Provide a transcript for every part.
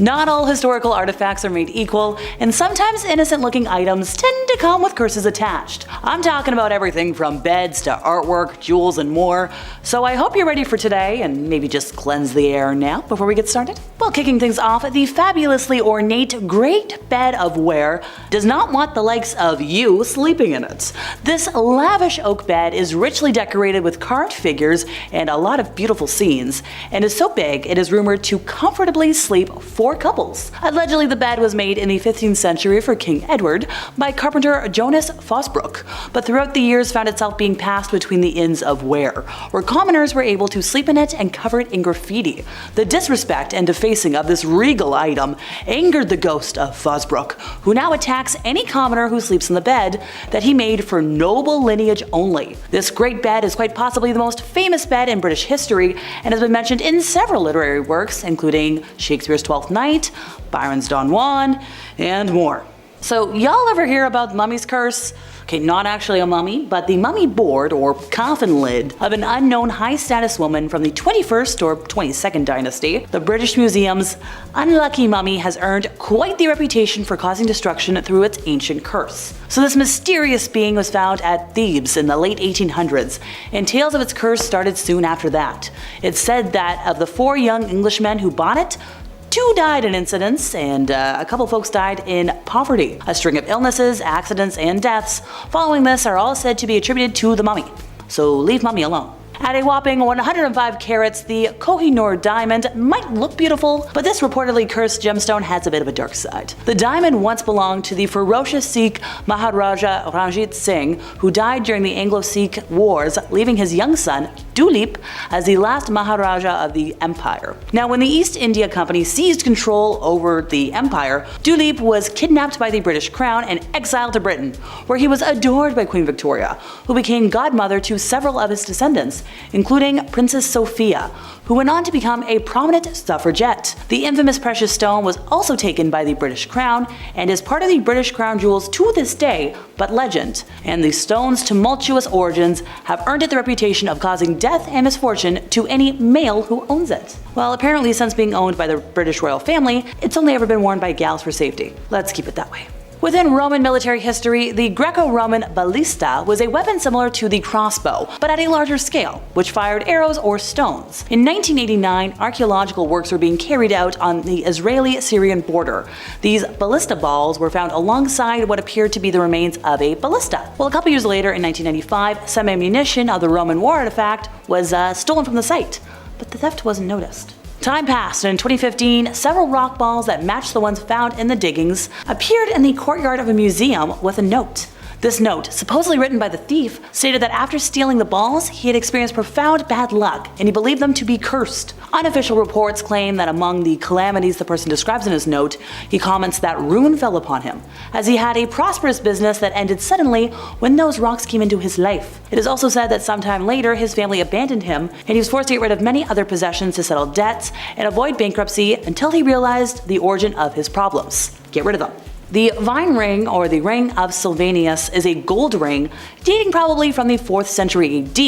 Not all historical artifacts are made equal, and sometimes innocent-looking items tend to come with curses attached. I'm talking about everything from beds to artwork, jewels, and more, so I hope you're ready for today and maybe just cleanse the air now before we get started. Well, kicking things off, the fabulously ornate Great Bed of Ware does not want the likes of you sleeping in it. This lavish oak bed is richly decorated with carved figures and a lot of beautiful scenes, and is so big it is rumored to comfortably sleep 4 couples. Allegedly, the bed was made in the 15th century for King Edward by carpenter Jonas Fosbrook, but throughout the years found itself being passed between the inns of Ware, where commoners were able to sleep in it and cover it in graffiti. The disrespect and defacing of this regal item angered the ghost of Fosbrook, who now attacks any commoner who sleeps in the bed that he made for noble lineage only. This great bed is quite possibly the most famous bed in British history and has been mentioned in several literary works, including Shakespeare's Twelfth Night, Byron's Don Juan, and more. So y'all ever hear about Mummy's Curse? Okay, not actually a mummy, but the mummy board or coffin lid of an unknown high-status woman from the 21st or 22nd dynasty. The British Museum's unlucky mummy has earned quite the reputation for causing destruction through its ancient curse. So this mysterious being was found at Thebes in the late 1800s, and tales of its curse started soon after that. It's said that of the 4 young Englishmen who bought it, 2 died in incidents, and a couple folks died in poverty. A string of illnesses, accidents, and deaths following this are all said to be attributed to the mummy. So leave mummy alone. At a whopping 105 carats, the Koh-i-Noor diamond might look beautiful, but this reportedly cursed gemstone has a bit of a dark side. The diamond once belonged to the ferocious Sikh Maharaja Ranjit Singh, who died during the Anglo-Sikh Wars, leaving his young son, Dulip, as the last Maharaja of the empire. Now, when the East India Company seized control over the empire, Dulip was kidnapped by the British Crown and exiled to Britain, where he was adored by Queen Victoria, who became godmother to several of his descendants, including Princess Sophia, who went on to become a prominent suffragette. The infamous precious stone was also taken by the British Crown and is part of the British Crown jewels to this day, but legend. And the stone's tumultuous origins have earned it the reputation of causing death and misfortune to any male who owns it. Well, apparently since being owned by the British royal family, it's only ever been worn by gals for safety. Let's keep it that way. Within Roman military history, the Greco-Roman ballista was a weapon similar to the crossbow, but at a larger scale, which fired arrows or stones. In 1989, archaeological works were being carried out on the Israeli-Syrian border. These ballista balls were found alongside what appeared to be the remains of a ballista. Well, a couple years later, in 1995, some ammunition of the Roman war artifact was stolen from the site, but the theft wasn't noticed. Time passed, and in 2015, several rock balls that matched the ones found in the diggings appeared in the courtyard of a museum with a note. This note, supposedly written by the thief, stated that after stealing the balls, he had experienced profound bad luck, and he believed them to be cursed. Unofficial reports claim that among the calamities the person describes in his note, he comments that ruin fell upon him, as he had a prosperous business that ended suddenly when those rocks came into his life. It is also said that sometime later his family abandoned him, and he was forced to get rid of many other possessions to settle debts and avoid bankruptcy until he realized the origin of his problems. Get rid of them. The vine ring, or the ring of Silvianus, is a gold ring dating probably from the 4th century AD,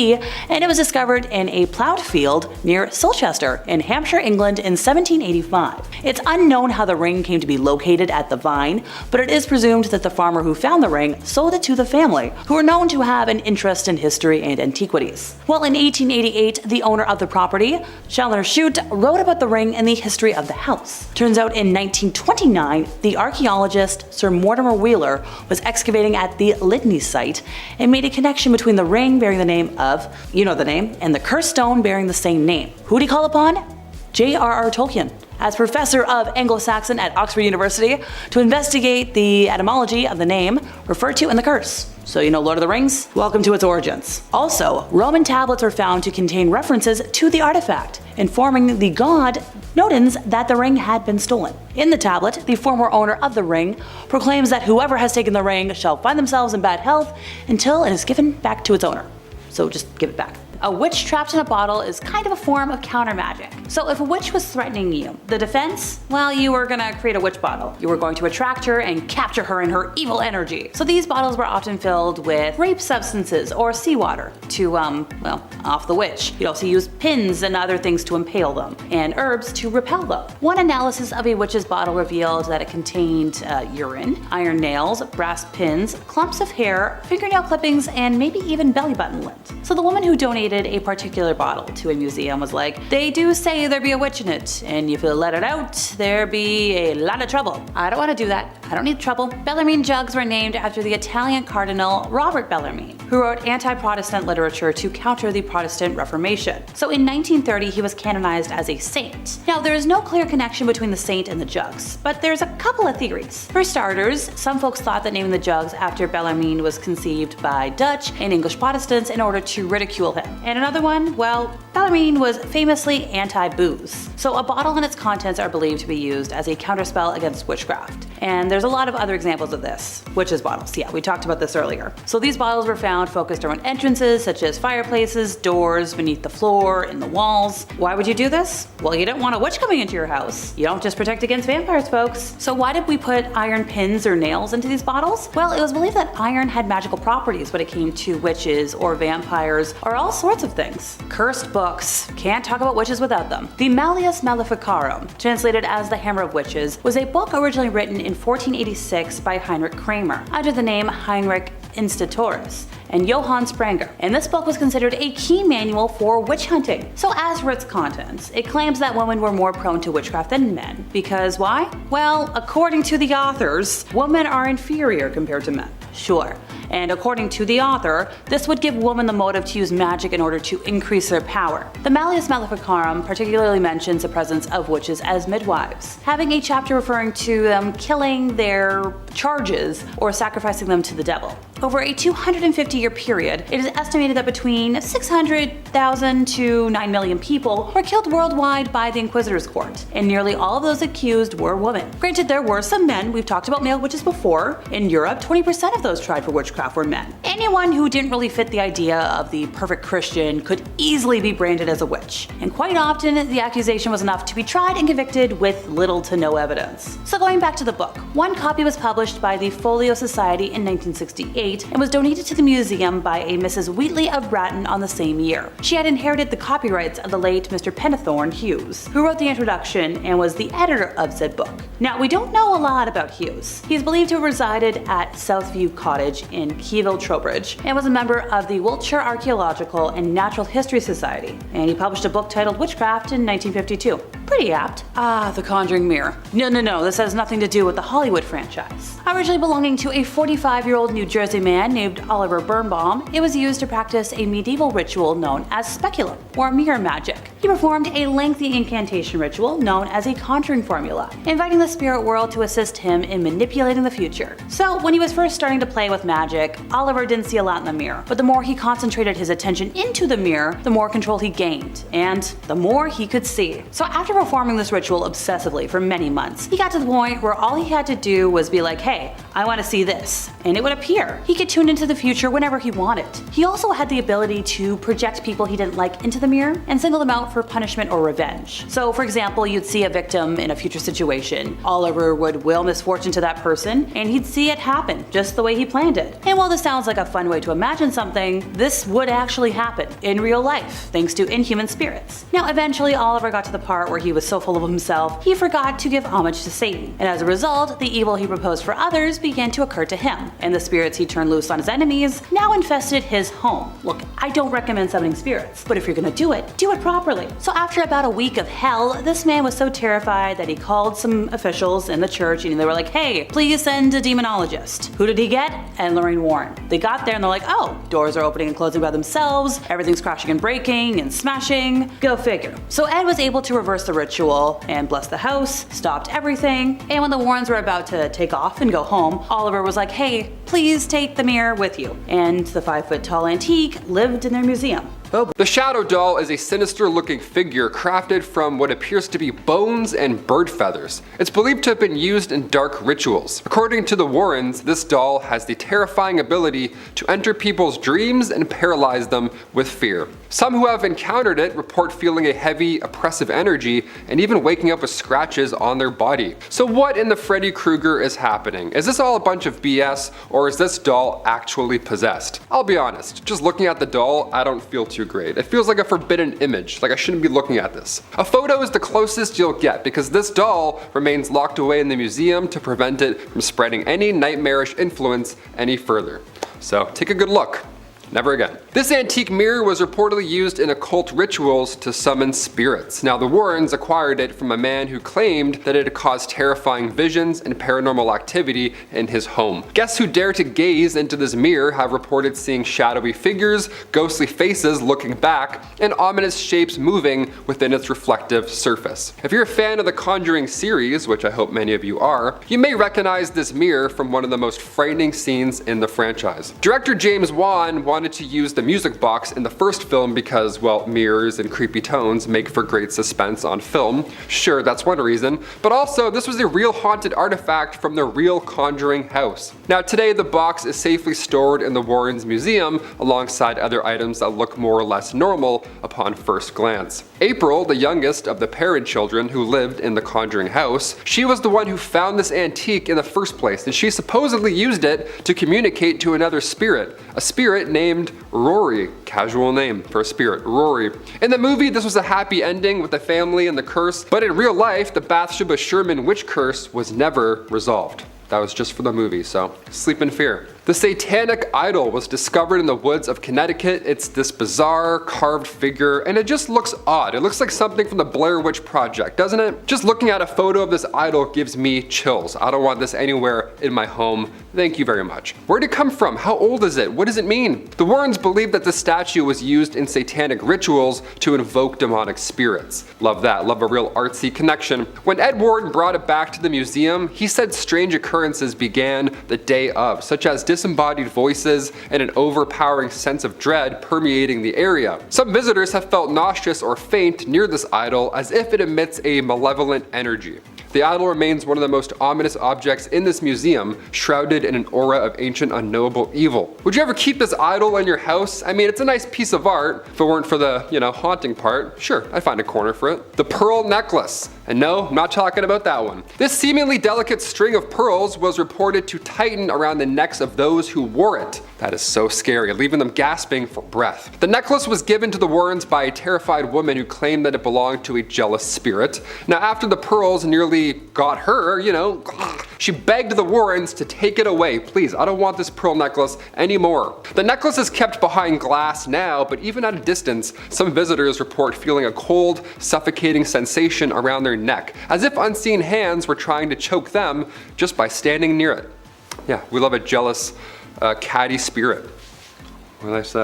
and it was discovered in a plowed field near Silchester in Hampshire, England in 1785. It's unknown how the ring came to be located at the vine, but it is presumed that the farmer who found the ring sold it to the family, who were known to have an interest in history and antiquities. Well, in 1888, the owner of the property, Challoner Chute, wrote about the ring in the history of the house. Turns out in 1929, the archaeologist Sir Mortimer Wheeler was excavating at the Litany site and made a connection between the ring bearing the name of, you know the name, and the cursed stone bearing the same name. Who'd he call upon? J.R.R. Tolkien, as professor of Anglo-Saxon at Oxford University, to investigate the etymology of the name referred to in the curse. So you know Lord of the Rings? Welcome to its origins. Also, Roman tablets were found to contain references to the artifact, informing the god Nodens that the ring had been stolen. In the tablet, the former owner of the ring proclaims that whoever has taken the ring shall find themselves in bad health until it is given back to its owner. So just give it back. A witch trapped in a bottle is kind of a form of countermagic. So if a witch was threatening you, the defense? Well, you were gonna create a witch bottle. You were going to attract her and capture her in her evil energy. So these bottles were often filled with rape substances or seawater to, well, off the witch. You'd also use pins and other things to impale them, and herbs to repel them. One analysis of a witch's bottle revealed that it contained urine, iron nails, brass pins, clumps of hair, fingernail clippings, and maybe even belly button lint. So the woman who donated a particular bottle to a museum was like, they do say there be a witch in it, and if you let it out, there be a lot of trouble. I don't want to do that. I don't need trouble. Bellarmine jugs were named after the Italian Cardinal Robert Bellarmine, who wrote anti-Protestant literature to counter the Protestant Reformation. So in 1930, he was canonized as a saint. Now, there is no clear connection between the saint and the jugs, but there's a couple of theories. For starters, some folks thought that naming the jugs after Bellarmine was conceived by Dutch and English Protestants in order to ridicule him. And another one, well, Bellarmine was famously anti-booze. So a bottle and its contents are believed to be used as a counterspell against witchcraft. And there's a lot of other examples of this. Witches' bottles, yeah, we talked about this earlier. So these bottles were found focused around entrances such as fireplaces, doors, beneath the floor, in the walls. Why would you do this? Well, you don't want a witch coming into your house. You don't just protect against vampires, folks. So why did we put iron pins or nails into these bottles? Well, it was believed that iron had magical properties when it came to witches or vampires or all sorts of things. Cursed books. Can't talk about witches without them. The Malleus Maleficarum, translated as the Hammer of Witches, was a book originally written in 1486 by Heinrich Kramer under the name Heinrich Instatoris and Johann Spranger, and this book was considered a key manual for witch hunting. So as for its contents, it claims that women were more prone to witchcraft than men. Because why? Well, according to the authors, women are inferior compared to men. Sure. And according to the author, this would give women the motive to use magic in order to increase their power. The Malleus Maleficarum particularly mentions the presence of witches as midwives, having a chapter referring to them killing their charges or sacrificing them to the devil. Over a 250-year period, it is estimated that between 600,000 to 9 million people were killed worldwide by the Inquisitor's court, and nearly all of those accused were women. Granted, there were some men. We've talked about male witches before. In Europe, 20% of those tried for witchcraft were men. Anyone who didn't really fit the idea of the perfect Christian could easily be branded as a witch, and quite often the accusation was enough to be tried and convicted with little to no evidence. So going back to the book, one copy was published by the Folio Society in 1968 and was donated to the museum by a Mrs. Wheatley of Bratton on the same year. She had inherited the copyrights of the late Mr. Pennethorne Hughes, who wrote the introduction and was the editor of said book. Now, we don't know a lot about Hughes. He is believed to have resided at Southview Cottage in Keeville, Trowbridge, and was a member of the Wiltshire Archaeological and Natural History Society, and he published a book titled Witchcraft in 1952. Pretty apt. Ah, the Conjuring mirror. No, this has nothing to do with the Hollywood franchise. Originally belonging to a 45-year-old New Jersey man named Oliver Birnbaum, it was used to practice a medieval ritual known as speculum, or mirror magic. He performed a lengthy incantation ritual known as a conjuring formula, inviting the spirit world to assist him in manipulating the future. So when he was first starting to play with magic, Oliver didn't see a lot in the mirror, but the more he concentrated his attention into the mirror, the more control he gained, and the more he could see. So after performing this ritual obsessively for many months, he got to the point where all he had to do was be like, hey, I want to see this, and it would appear. He could tune into the future whenever he wanted. He also had the ability to project people he didn't like into the mirror and single them out for punishment or revenge. So for example, you'd see a victim in a future situation. Oliver would will misfortune to that person, and he'd see it happen just the way he planned it. And while this sounds like a fun way to imagine something, this would actually happen in real life, thanks to inhuman spirits. Now eventually Oliver got to the part where he was so full of himself, he forgot to give homage to Satan, and as a result, the evil he proposed for others began to occur to him, and the spirits he turned loose on his enemies now infested his home. Look, I don't recommend summoning spirits, but if you're gonna do it properly. So after about a week of hell, this man was so terrified that he called some officials in the church, and they were like, hey, please send a demonologist. Who did he get? Ed and Lorraine Warren. They got there and they're like, oh, doors are opening and closing by themselves, everything's crashing and breaking and smashing. Go figure. So Ed was able to reverse the ritual and bless the house, stopped everything, and when the Warrens were about to take off and go home, Oliver was like, hey, please take the mirror with you. And the 5-foot tall antique lived in their museum. The shadow doll is a sinister looking figure crafted from what appears to be bones and bird feathers. It's believed to have been used in dark rituals. According to the Warrens, this doll has the terrifying ability to enter people's dreams and paralyze them with fear. Some who have encountered it report feeling a heavy, oppressive energy and even waking up with scratches on their body. So what in the Freddy Krueger is happening? Is this all a bunch of BS, or is this doll actually possessed? I'll be honest, just looking at the doll, I don't feel too great. It feels like a forbidden image, like I shouldn't be looking at this. A photo is the closest you'll get because this doll remains locked away in the museum to prevent it from spreading any nightmarish influence any further. So take a good look. Never again. This antique mirror was reportedly used in occult rituals to summon spirits. Now, the Warrens acquired it from a man who claimed that it had caused terrifying visions and paranormal activity in his home. Guests who dare to gaze into this mirror have reported seeing shadowy figures, ghostly faces looking back, and ominous shapes moving within its reflective surface. If you're a fan of the Conjuring series, which I hope many of you are, you may recognize this mirror from one of the most frightening scenes in the franchise. Director James Wan wanted to use the music box in the first film because, well, mirrors and creepy tones make for great suspense on film. Sure, that's one reason, but also this was a real haunted artifact from the real Conjuring house. Now today the box is safely stored in the Warrens Museum alongside other items that look more or less normal upon first glance. April, the youngest of the Perrin children who lived in the Conjuring house, she was the one who found this antique in the first place, and she supposedly used it to communicate to another spirit, a spirit named Rory. Casual name for a spirit, Rory. In the movie, this was a happy ending with the family and the curse, but in real life, the Bathsheba Sherman witch curse was never resolved. That was just for the movie, so sleep in fear. The satanic idol was discovered in the woods of Connecticut. It's this bizarre carved figure, and it just looks odd. It looks like something from the Blair Witch Project, doesn't it? Just looking at a photo of this idol gives me chills. I don't want this anywhere in my home. Thank you very much. Where did it come from? How old is it? What does it mean? The Warrens believe that the statue was used in satanic rituals to invoke demonic spirits. Love that. Love a real artsy connection. When Ed Warren brought it back to the museum, he said strange occurrences began the day of, such as disembodied voices and an overpowering sense of dread permeating the area. Some visitors have felt nauseous or faint near this idol as if it emits a malevolent energy. The idol remains one of the most ominous objects in this museum, shrouded in an aura of ancient unknowable evil. Would you ever keep this idol in your house? I mean, it's a nice piece of art. If it weren't for the, haunting part, sure, I'd find a corner for it. The pearl necklace. And no, I'm not talking about that one. This seemingly delicate string of pearls was reported to tighten around the necks of those who wore it. That is so scary, leaving them gasping for breath. The necklace was given to the Warrens by a terrified woman who claimed that it belonged to a jealous spirit. Now, after the pearls nearly got her, she begged the Warrens to take it away. Please, I don't want this pearl necklace anymore. The necklace is kept behind glass now, but even at a distance, some visitors report feeling a cold, suffocating sensation around their neck, as if unseen hands were trying to choke them just by standing near it. Yeah, we love a jealous, catty spirit. Well, nice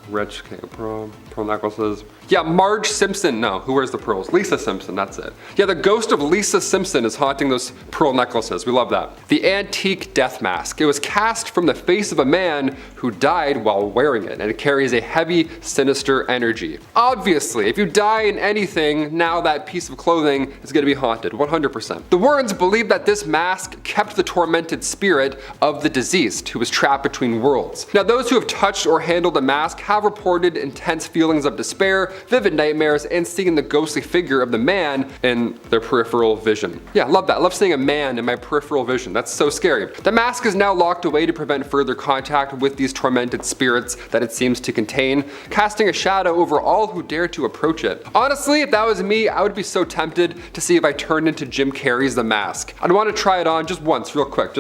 rich pearl necklaces. Yeah, Marge Simpson, no, who wears the pearls? Lisa Simpson, that's it. Yeah, the ghost of Lisa Simpson is haunting those pearl necklaces, we love that. The antique death mask. It was cast from the face of a man who died while wearing it, and it carries a heavy, sinister energy. Obviously, if you die in anything, now that piece of clothing is gonna be haunted, 100%. The Warrens believe that this mask kept the tormented spirit of the deceased, who was trapped between worlds. Now, those who have touched or handled the mask have reported intense feelings of despair, vivid nightmares, and seeing the ghostly figure of the man in their peripheral vision. Yeah, love that. Love seeing a man in my peripheral vision. That's so scary. The mask is now locked away to prevent further contact with these tormented spirits that it seems to contain, casting a shadow over all who dare to approach it. Honestly, if that was me, I would be so tempted to see if I turned into Jim Carrey's The Mask. I'd want to try it on just once, real quick.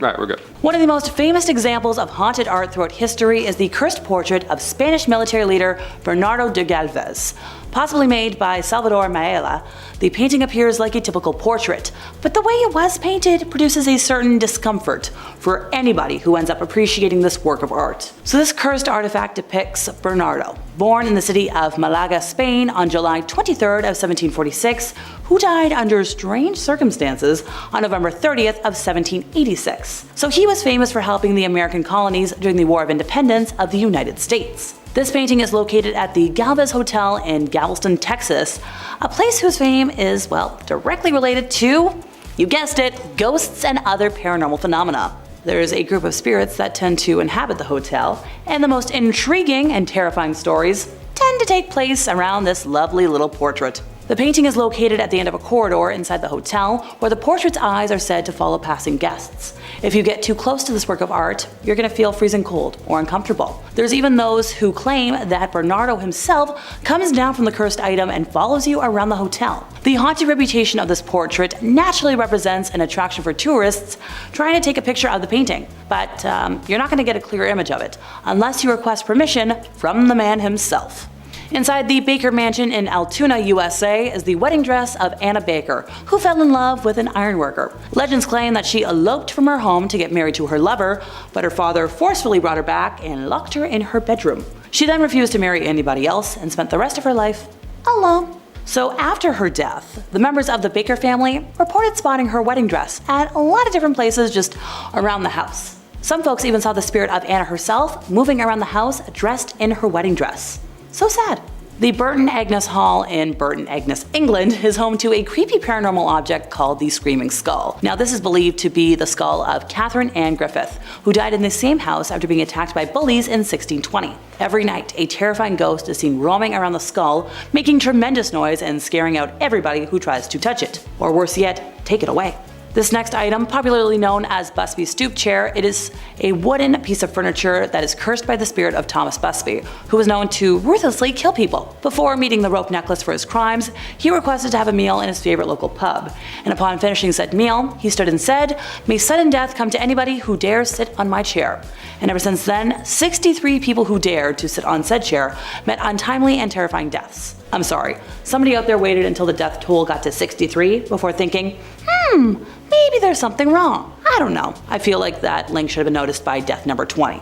Alright, we're good. One of the most famous examples of haunted art throughout history is the cursed portrait of Spanish military leader Bernardo de Galvez. Possibly made by Salvador Maella, the painting appears like a typical portrait, but the way it was painted produces a certain discomfort for anybody who ends up appreciating this work of art. So this cursed artifact depicts Bernardo, born in the city of Malaga, Spain on July 23rd of 1746, who died under strange circumstances on November 30th of 1786. So he was famous for helping the American colonies during the War of Independence of the United States. This painting is located at the Galvez Hotel in Galveston, Texas, a place whose fame is, well, directly related to, you guessed it, ghosts and other paranormal phenomena. There is a group of spirits that tend to inhabit the hotel, and the most intriguing and terrifying stories tend to take place around this lovely little portrait. The painting is located at the end of a corridor inside the hotel, where the portrait's eyes are said to follow passing guests. If you get too close to this work of art, you're going to feel freezing cold or uncomfortable. There's even those who claim that Bernardo himself comes down from the cursed item and follows you around the hotel. The haunted reputation of this portrait naturally represents an attraction for tourists trying to take a picture of the painting, but you're not going to get a clear image of it unless you request permission from the man himself. Inside the Baker Mansion in Altoona, USA is the wedding dress of Anna Baker, who fell in love with an ironworker. Legends claim that she eloped from her home to get married to her lover, but her father forcefully brought her back and locked her in her bedroom. She then refused to marry anybody else and spent the rest of her life alone. So after her death, the members of the Baker family reported spotting her wedding dress at a lot of different places just around the house. Some folks even saw the spirit of Anna herself moving around the house dressed in her wedding dress. So sad. The Burton Agnes Hall in Burton Agnes, England is home to a creepy paranormal object called the Screaming Skull. Now this is believed to be the skull of Catherine Ann Griffith, who died in the same house after being attacked by bullies in 1620. Every night, a terrifying ghost is seen roaming around the skull, making tremendous noise and scaring out everybody who tries to touch it. Or worse yet, take it away. This next item, popularly known as Busby's stoop chair, it is a wooden piece of furniture that is cursed by the spirit of Thomas Busby, who was known to ruthlessly kill people. Before meeting the rope necklace for his crimes, he requested to have a meal in his favorite local pub, and upon finishing said meal, he stood and said, "May sudden death come to anybody who dares sit on my chair." And ever since then, 63 people who dared to sit on said chair met untimely and terrifying deaths. I'm sorry, somebody out there waited until the death toll got to 63 before thinking, maybe there's something wrong. I don't know. I feel like that link should have been noticed by death number 20.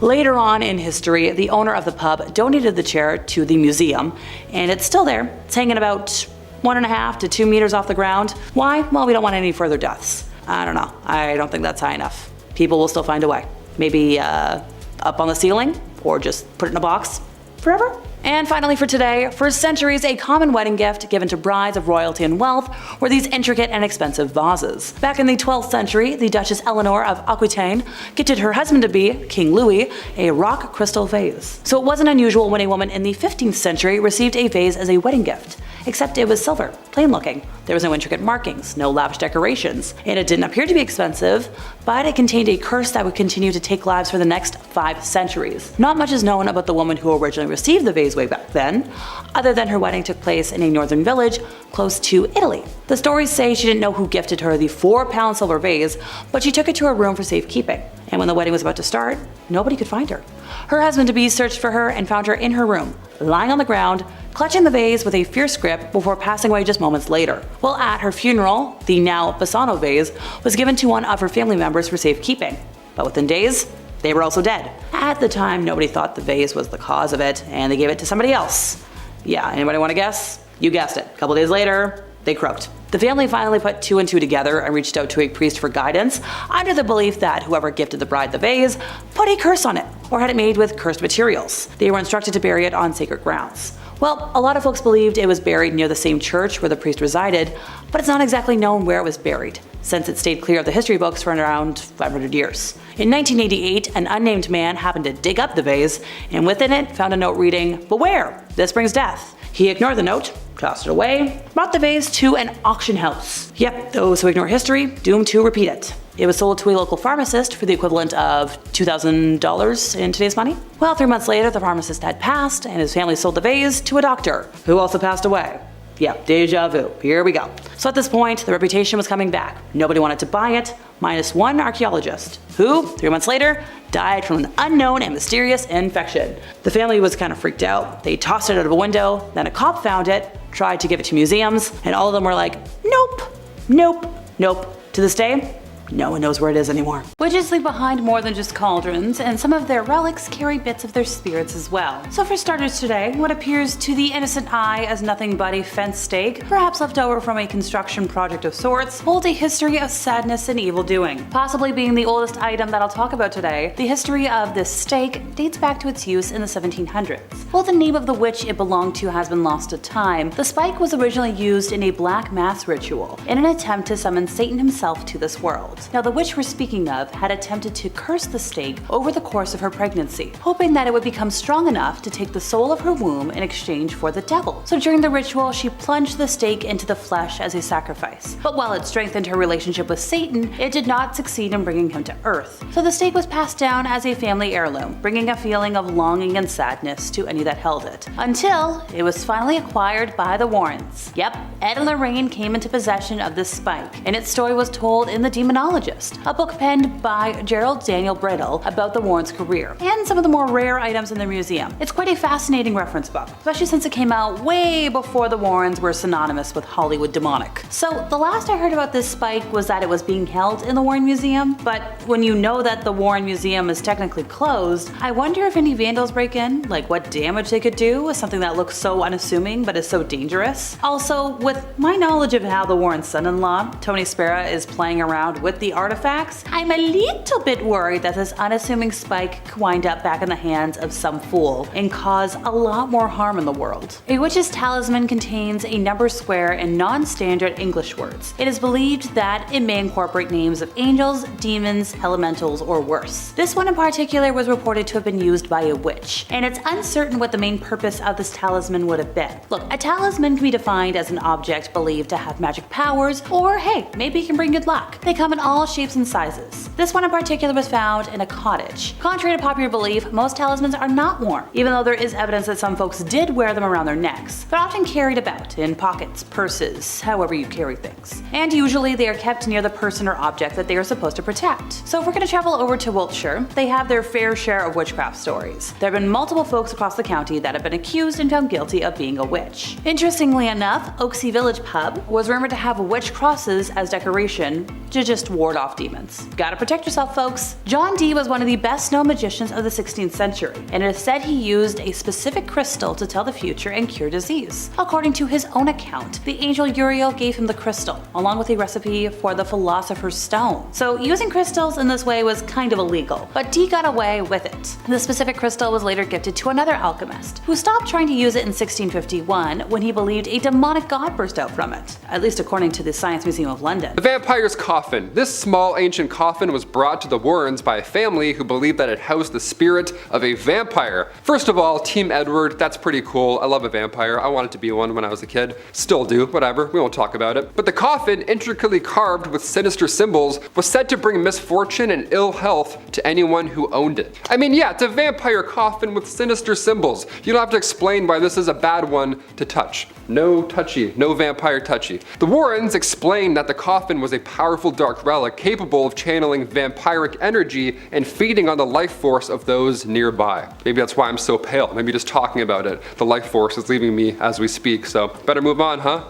Later on in history, the owner of the pub donated the chair to the museum, and it's still there. It's hanging about 1.5 to 2 meters off the ground. Why? Well, we don't want any further deaths. I don't know. I don't think that's high enough. People will still find a way. Maybe up on the ceiling, or just put it in a box forever. And finally for today, for centuries a common wedding gift given to brides of royalty and wealth were these intricate and expensive vases. Back in the 12th century, the Duchess Eleanor of Aquitaine gifted her husband-to-be, King Louis, a rock crystal vase. So it wasn't unusual when a woman in the 15th century received a vase as a wedding gift, except it was silver, plain looking. There was no intricate markings, no lavish decorations, and it didn't appear to be expensive, but it contained a curse that would continue to take lives for the next 5 centuries. Not much is known about the woman who originally received the vase way back then, other than her wedding took place in a northern village close to Italy. The stories say she didn't know who gifted her the 4-pound silver vase, but she took it to her room for safekeeping. And when the wedding was about to start, nobody could find her. Her husband-to-be searched for her and found her in her room, lying on the ground, clutching the vase with a fierce grip before passing away just moments later. Well, at her funeral, the now Bassano vase was given to one of her family members for safekeeping. But within days, they were also dead. At the time, nobody thought the vase was the cause of it, and they gave it to somebody else. Yeah, anybody want to guess? You guessed it. A couple days later, they croaked. The family finally put 2 and 2 together and reached out to a priest for guidance, under the belief that whoever gifted the bride the vase put a curse on it, or had it made with cursed materials. They were instructed to bury it on sacred grounds. Well, a lot of folks believed it was buried near the same church where the priest resided, but it's not exactly known where it was buried, since it stayed clear of the history books for around 500 years. In 1988, an unnamed man happened to dig up the vase, and within it found a note reading, "Beware, this brings death." He ignored the note, tossed it away, brought the vase to an auction house. Yep, those who ignore history, doomed to repeat it. It was sold to a local pharmacist for the equivalent of $2,000 in today's money. Well, 3 months later, the pharmacist had passed, and his family sold the vase to a doctor, who also passed away. Yep, deja vu. Here we go. So at this point, the reputation was coming back. Nobody wanted to buy it, minus one archaeologist, who, 3 months later, died from an unknown and mysterious infection. The family was kind of freaked out. They tossed it out of a window, then a cop found it, tried to give it to museums, and all of them were like, nope, nope, nope. To this day, no one knows where it is anymore. Witches leave behind more than just cauldrons, and some of their relics carry bits of their spirits as well. So for starters today, what appears to the innocent eye as nothing but a fence stake, perhaps left over from a construction project of sorts, holds a history of sadness and evil doing. Possibly being the oldest item that I'll talk about today, the history of this stake dates back to its use in the 1700s. While the name of the witch it belonged to has been lost to time, the spike was originally used in a black mass ritual in an attempt to summon Satan himself to this world. Now the witch we're speaking of had attempted to curse the stake over the course of her pregnancy, hoping that it would become strong enough to take the soul of her womb in exchange for the devil. So during the ritual, she plunged the stake into the flesh as a sacrifice. But while it strengthened her relationship with Satan, it did not succeed in bringing him to Earth. So the stake was passed down as a family heirloom, bringing a feeling of longing and sadness to any that held it. Until it was finally acquired by the Warrens. Yep, Ed and Lorraine came into possession of this spike, and its story was told in The Demonologist, a book penned by Gerald Daniel Brittle about the Warrens' career, and some of the more rare items in their museum. It's quite a fascinating reference book, especially since it came out way before the Warrens were synonymous with Hollywood demonic. So the last I heard about this spike was that it was being held in the Warren Museum, but when you know that the Warren Museum is technically closed, I wonder if any vandals break in, like what damage they could do with something that looks so unassuming but is so dangerous. Also, with my knowledge of how the Warren son-in-law, Tony Spera, is playing around with the artifacts, I'm a little bit worried that this unassuming spike could wind up back in the hands of some fool and cause a lot more harm in the world. A witch's talisman contains a number square and non-standard English words. It is believed that it may incorporate names of angels, demons, elementals, or worse. This one in particular was reported to have been used by a witch, and it's uncertain what the main purpose of this talisman would have been. Look, a talisman can be defined as an object believed to have magic powers, or hey, maybe it can bring good luck. They come in all shapes and sizes. This one in particular was found in a cottage. Contrary to popular belief, most talismans are not worn, even though there is evidence that some folks did wear them around their necks. They're often carried about in pockets, purses, however you carry things. And usually they are kept near the person or object that they are supposed to protect. So if we're going to travel over to Wiltshire, they have their fair share of witchcraft stories. There have been multiple folks across the county that have been accused and found guilty of being a witch. Interestingly enough, Oaksey Village Pub was rumored to have witch crosses as decoration to just ward off demons. Gotta protect yourself, folks. John Dee was one of the best known magicians of the 16th century, and it is said he used a specific crystal to tell the future and cure disease. According to his own account, the angel Uriel gave him the crystal, along with a recipe for the philosopher's stone. So using crystals in this way was kind of illegal, but Dee got away with it. The specific crystal was later gifted to another alchemist, who stopped trying to use it in 1651 when he believed a demonic god burst out from it, at least according to the Science Museum of London. The vampire's coffin. This small ancient coffin was brought to the Warrens by a family who believed that it housed the spirit of a vampire. First of all, Team Edward, that's pretty cool. I love a vampire. I wanted to be one when I was a kid. Still do, whatever, we won't talk about it. But the coffin, intricately carved with sinister symbols, was said to bring misfortune and ill health to anyone who owned it. I mean, yeah, it's a vampire coffin with sinister symbols. You don't have to explain why this is a bad one to touch. No touchy, no vampire touchy. The Warrens explained that the coffin was a powerful dark relic capable of channeling vampiric energy and feeding on the life force of those nearby. Maybe that's why I'm so pale. Maybe just talking about it, the life force is leaving me as we speak, so better move on, huh?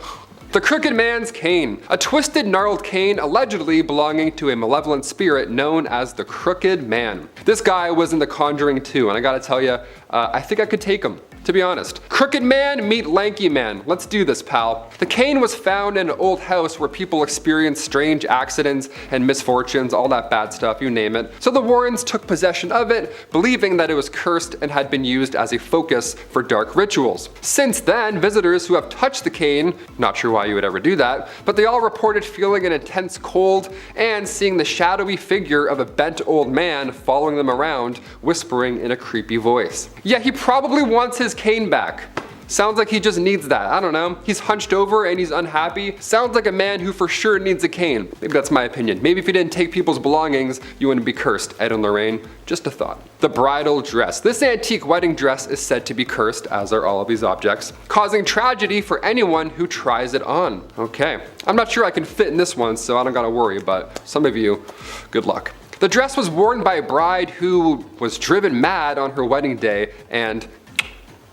The Crooked Man's Cane. A twisted, gnarled cane allegedly belonging to a malevolent spirit known as the Crooked Man. This guy was in The Conjuring 2, and I gotta tell you, I think I could take him. To be honest. Crooked man meet lanky man. Let's do this, pal. The cane was found in an old house where people experienced strange accidents and misfortunes, all that bad stuff, you name it. So the Warrens took possession of it, believing that it was cursed and had been used as a focus for dark rituals. Since then, visitors who have touched the cane, not sure why you would ever do that, but they all reported feeling an intense cold and seeing the shadowy figure of a bent old man following them around, whispering in a creepy voice. Yeah, he probably wants his cane back. Sounds like he just needs that. I don't know. He's hunched over and he's unhappy. Sounds like a man who for sure needs a cane. Maybe that's my opinion. Maybe if you didn't take people's belongings, you wouldn't be cursed, Ed and Lorraine. Just a thought. The bridal dress. This antique wedding dress is said to be cursed, as are all of these objects, causing tragedy for anyone who tries it on. Okay. I'm not sure I can fit in this one, so I don't gotta worry, but some of you, good luck. The dress was worn by a bride who was driven mad on her wedding day and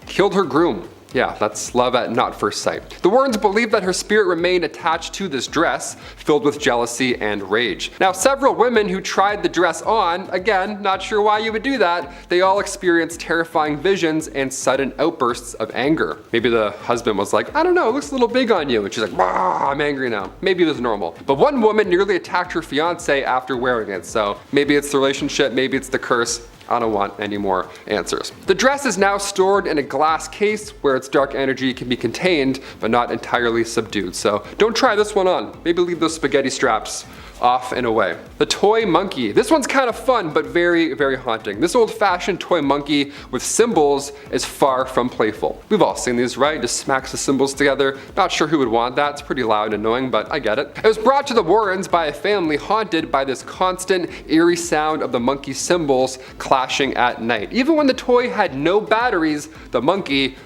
killed her groom. Yeah, that's love at not first sight. The Warrens believed that her spirit remained attached to this dress, filled with jealousy and rage. Now, several women who tried the dress on, again, not sure why you would do that, they all experienced terrifying visions and sudden outbursts of anger. Maybe the husband was like, I don't know, it looks a little big on you. And she's like, I'm angry now. Maybe it was normal. But one woman nearly attacked her fiance after wearing it, so maybe it's the relationship, maybe it's the curse. I don't want any more answers. The dress is now stored in a glass case where its dark energy can be contained but not entirely subdued. So don't try this one on. Maybe leave those spaghetti straps off and away. The toy monkey. This one's kind of fun but very, very haunting. This old-fashioned toy monkey with symbols is far from playful. We've all seen these, right? Just smacks the symbols together. Not sure who would want that. It's pretty loud and annoying, but I get it. It was brought to the Warrens by a family haunted by this constant, eerie sound of the monkey symbols clashing at night. Even when the toy had no batteries, the monkey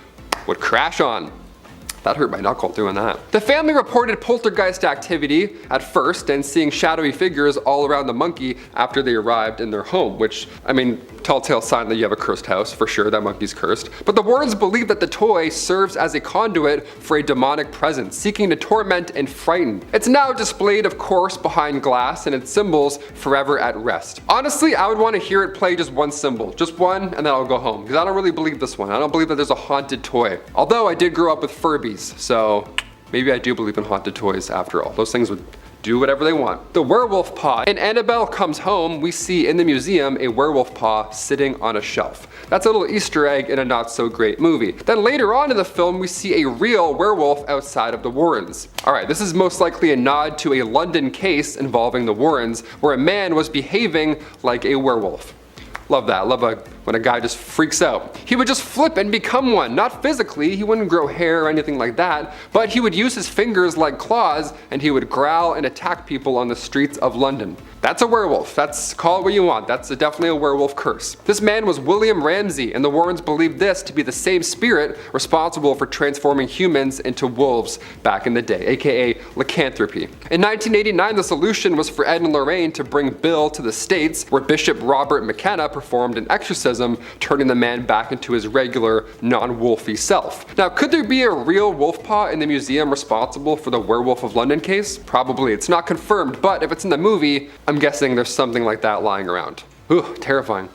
would crash on. That hurt my knuckle doing that. The family reported poltergeist activity at first and seeing shadowy figures all around the monkey after they arrived in their home, which, I mean, telltale sign that you have a cursed house, for sure, that monkey's cursed. But the Warrens believe that the toy serves as a conduit for a demonic presence, seeking to torment and frighten. It's now displayed, of course, behind glass and its symbols forever at rest. Honestly, I would want to hear it play just one symbol, just one, and then I'll go home, because I don't really believe this one. I don't believe that there's a haunted toy. Although I did grow up with Furbies, so maybe I do believe in haunted toys after all. Those things would do whatever they want. The werewolf paw. In Annabelle Comes Home, we see in the museum a werewolf paw sitting on a shelf. That's a little Easter egg in a not so great movie. Then later on in the film, we see a real werewolf outside of the Warrens. Alright, this is most likely a nod to a London case involving the Warrens, where a man was behaving like a werewolf. Love that. Love when a guy just freaks out. He would just flip and become one. Not physically, he wouldn't grow hair or anything like that, but he would use his fingers like claws and he would growl and attack people on the streets of London. That's a werewolf. Call it what you want. That's definitely a werewolf curse. This man was William Ramsay, and the Warrens believed this to be the same spirit responsible for transforming humans into wolves back in the day, aka lycanthropy. In 1989, the solution was for Ed and Lorraine to bring Bill to the States, where Bishop Robert McKenna performed an exorcism, turning the man back into his regular, non-wolfy self. Now, could there be a real wolf paw in the museum responsible for the Werewolf of London case? Probably. It's not confirmed, but if it's in the movie, I'm guessing there's something like that lying around. Ooh, terrifying.